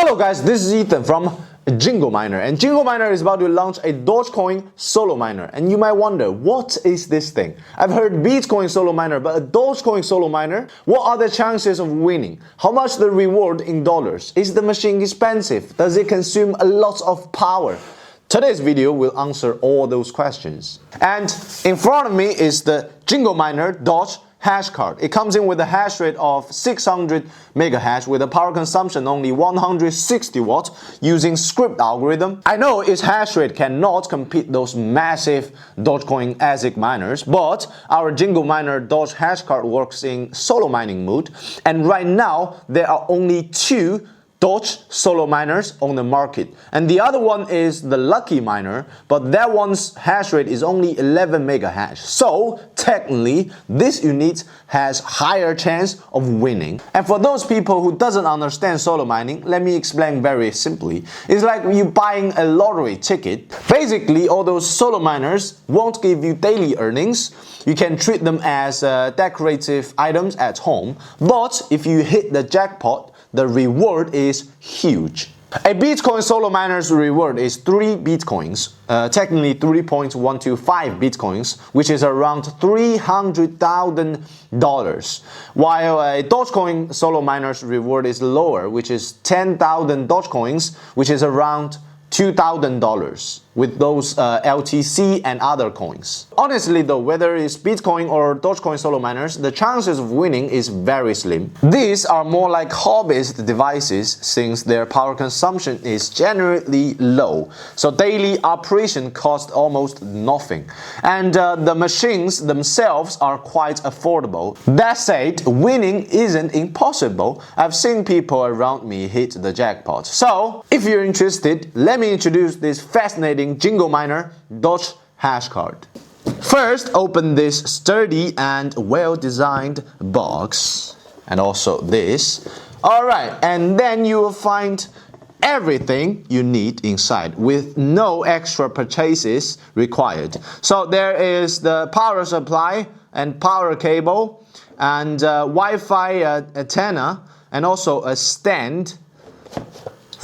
Hello guys, this is Ethan from Jingle Miner, and Jingle Miner is about to launch a Dogecoin solo miner. And you might wonder, what is this thing? I've heard Bitcoin solo miner, but a Dogecoin solo miner? What are the chances of winning? How much the reward in dollars? Is the machine expensive? Does it consume a lot of power? Today's video will answer all those questions. And in front of me is the Jingle Miner Doge Hashcard. It comes in with a hash rate of 600 megahash with a power consumption only 160 watts using script algorithm. I know its hash rate cannot compete those massive Dogecoin ASIC miners, but our Jingle Miner Doge Hashcard works in solo mining mode, and right now there are only two Doge solo miners on the market, and the other one is the Lucky Miner, but that one's hash rate is only 11 megahash. So technically this unit has higher chance of winning. And for those people who doesn't understand solo mining, let me explain very simply. It's like you buying a lottery ticket. Basically all those solo miners won't give you daily earnings. You can treat them as decorative items at home, but if you hit the jackpot, the reward is huge. A Bitcoin solo miner's reward is 3 Bitcoins, technically 3.125 Bitcoins, which is around $300,000, while a Dogecoin solo miner's reward is lower, which is 10,000 Dogecoins, which is around $2,000 with those LTC and other coins. Honestly though, whether it's Bitcoin or Dogecoin solo miners, the chances of winning is very slim. These are more like hobbyist devices since their power consumption is generally low, so daily operation costs almost nothing, and the machines themselves are quite affordable. That said, winning isn't impossible. I've seen people around me hit the jackpot. So if you're interested, let me introduce this fascinating Jingle Miner Doge Hashcard. First, open this sturdy and well-designed box, and also this. Alright, and then you will find everything you need inside with no extra purchases required. So there is the power supply and power cable and Wi-Fi antenna, and also a stand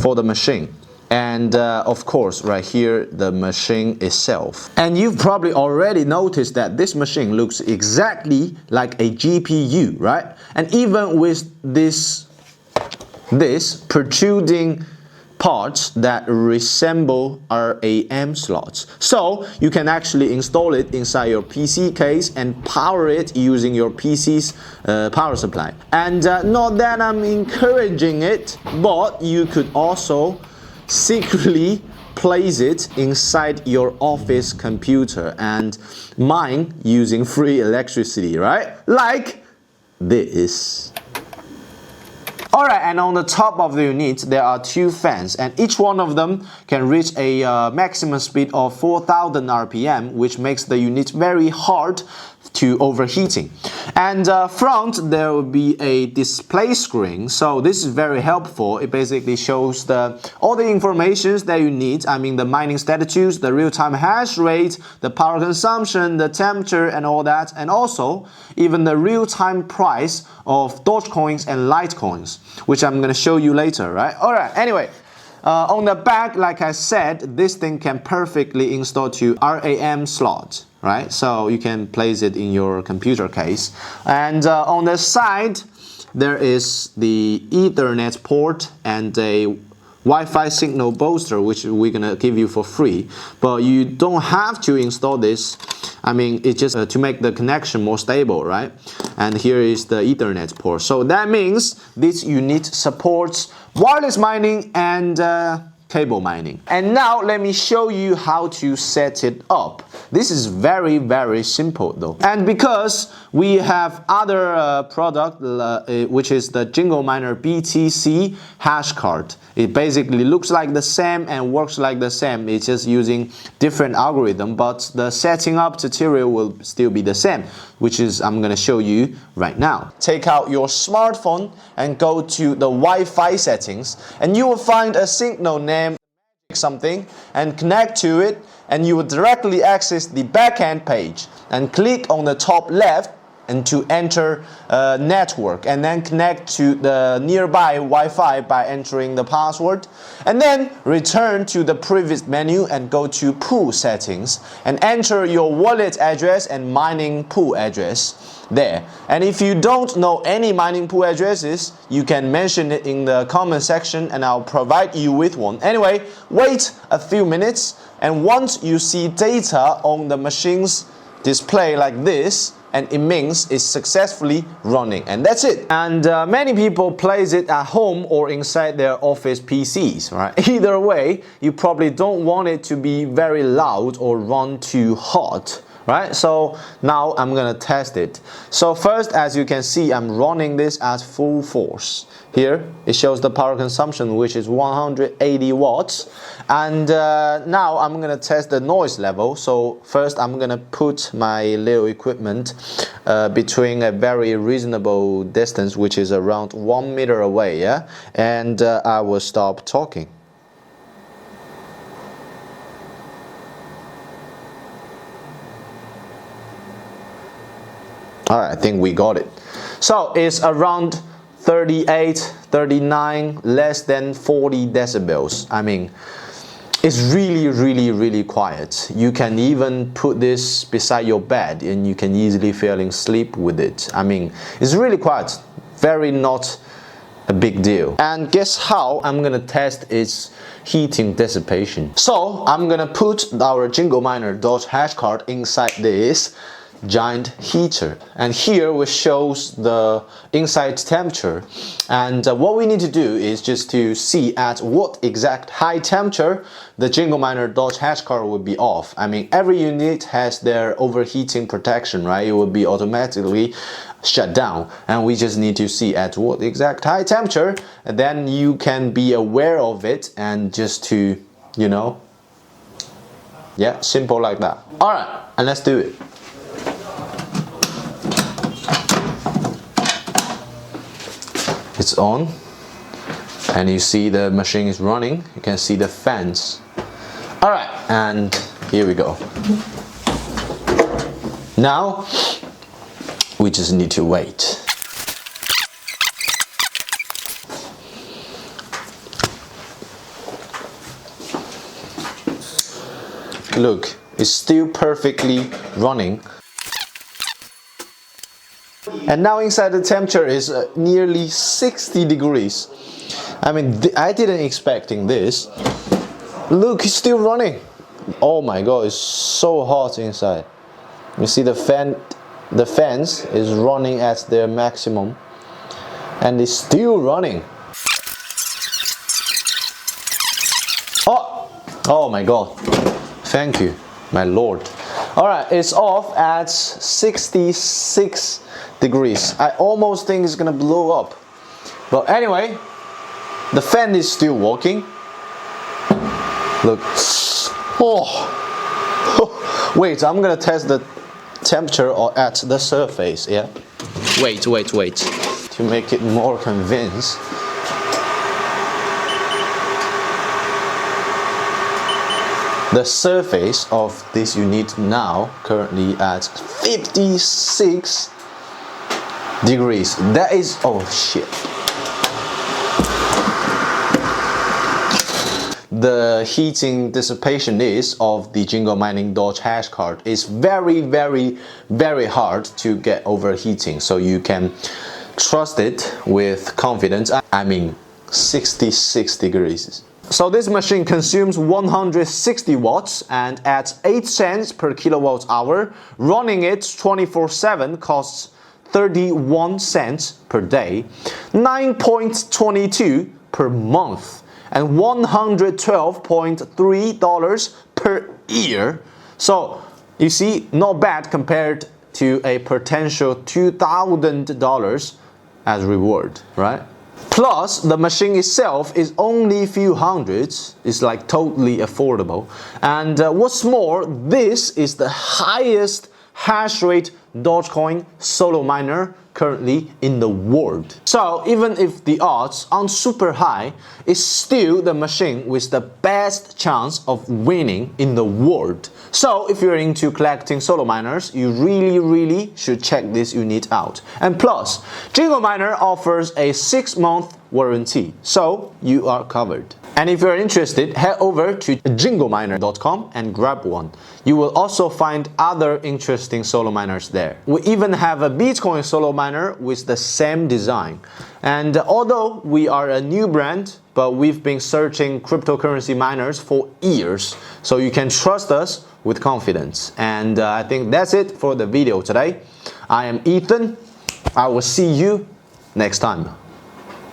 for the machine. And of course right here the machine itself. And you've probably already noticed that this machine looks exactly like a GPU, right? And even with this protruding parts that resemble RAM slots. So you can actually install it inside your PC case and power it using your PC's power supply. And not that I'm encouraging it, but you could also secretly place it inside your office computer and mine using free electricity, right? Like this. Alright, and on the top of the unit there are two fans, and each one of them can reach a maximum speed of 4,000 RPM, which makes the unit very hard to overheating. And front there will be a display screen, so this is very helpful. It basically shows all the informations that you need. I mean the mining status, the real-time hash rate, the power consumption, the temperature and all that, and also even the real-time price of Dogecoins and Litecoins, which I'm gonna show you later, right? Alright, anyway, on the back, like I said, this thing can perfectly install to RAM slot, right? So you can place it in your computer case. And on the side there is the Ethernet port and a Wi-Fi signal booster, which we're gonna give you for free, but you don't have to install this. I mean, it's just to make the connection more stable, right? And here is the Ethernet port. So that means this unit supports wireless mining and cable mining. And now let me show you how to set it up. This is very simple though. And because we have other product which is the Jingle Miner BTC Hashcard. It basically looks like the same and works like the same. It's just using different algorithm, but the setting up tutorial will still be the same, which is I'm gonna show you right now. Take out your smartphone and go to the Wi-Fi settings, and you will find a signal named something and connect to it, and you will directly access the backend page and click on the top left and to enter network, and then connect to the nearby Wi-Fi by entering the password, and then return to the previous menu and go to pool settings and enter your wallet address and mining pool address there. And if you don't know any mining pool addresses, you can mention it in the comment section and I'll provide you with one. Anyway, wait a few minutes, and once you see data on the machine's display like this, and it means it's successfully running, and that's it. And many people plays it at home or inside their office PCs, right? Either way, you probably don't want it to be very loud or run too hot, right? So now I'm gonna test it. So first, as you can see, I'm running this at full force. Here it shows the power consumption, which is 180 watts. And now I'm gonna test the noise level. So first I'm gonna put my little equipment between a very reasonable distance, which is around 1 meter away, yeah? And I will stop talking. Alright, I think we got it. So it's around 38, 39, less than 40 decibels. I mean, it's really quiet. You can even put this beside your bed and you can easily fall asleep with it. I mean, it's really quiet, very not a big deal. And guess how I'm gonna test its heating dissipation. So I'm gonna put our Jingle Miner Doge Hashcard inside this giant heater, and here we shows the inside temperature, and what we need to do is just to see at what exact high temperature the Jingle Miner Doge Hashcard will be off. I mean, every unit has their overheating protection, right? It will be automatically shut down, and we just need to see at what exact high temperature, and then you can be aware of it and just to, you know, yeah, simple like that. All right, and let's do it. It's on, and you see the machine is running. You can see the fans. All right, and here we go. Now we just need to wait. Look, it's still perfectly running. And now inside the temperature is nearly 60 degrees. I mean, I didn't expecting this. Look, it's still running. Oh my god, it's so hot inside. You see the fans is running at their maximum, and it's still running. Oh my god. Thank you, my lord. Alright, it's off at 66 degrees. I almost think it's gonna blow up. But anyway, the fan is still working. Look. Oh. Wait, I'm gonna test the temperature at the surface, yeah? Wait. To make it more convinced. The surface of this unit now currently at 56 degrees. That is, oh shit. The heating dissipation is of the Jingle Miner Doge Hashcard is very hard to get overheating, so you can trust it with confidence. I mean 66 degrees. So this machine consumes 160 watts, and at 8 cents per kilowatt hour, running it 24/7 costs 31 cents per day, 9.22 per month, and $112.3 per year. So you see, not bad compared to a potential $2,000 as reward, right? Plus, the machine itself is only a few hundreds. It's like totally affordable. And what's more, this is the highest hash rate Dogecoin solo miner currently in the world. So even if the odds aren't super high, it's still the machine with the best chance of winning in the world. So if you're into collecting solo miners, you really should check this unit out. And plus, Jingle Miner offers a 6-month warranty, so you are covered. And if you're interested, head over to jingleminer.com and grab one. You will also find other interesting solo miners there. We even have a Bitcoin solo miner with the same design. And although we are a new brand, but we've been searching cryptocurrency miners for years, so you can trust us with confidence. And I think that's it for the video today. I am Ethan. I will see you next time.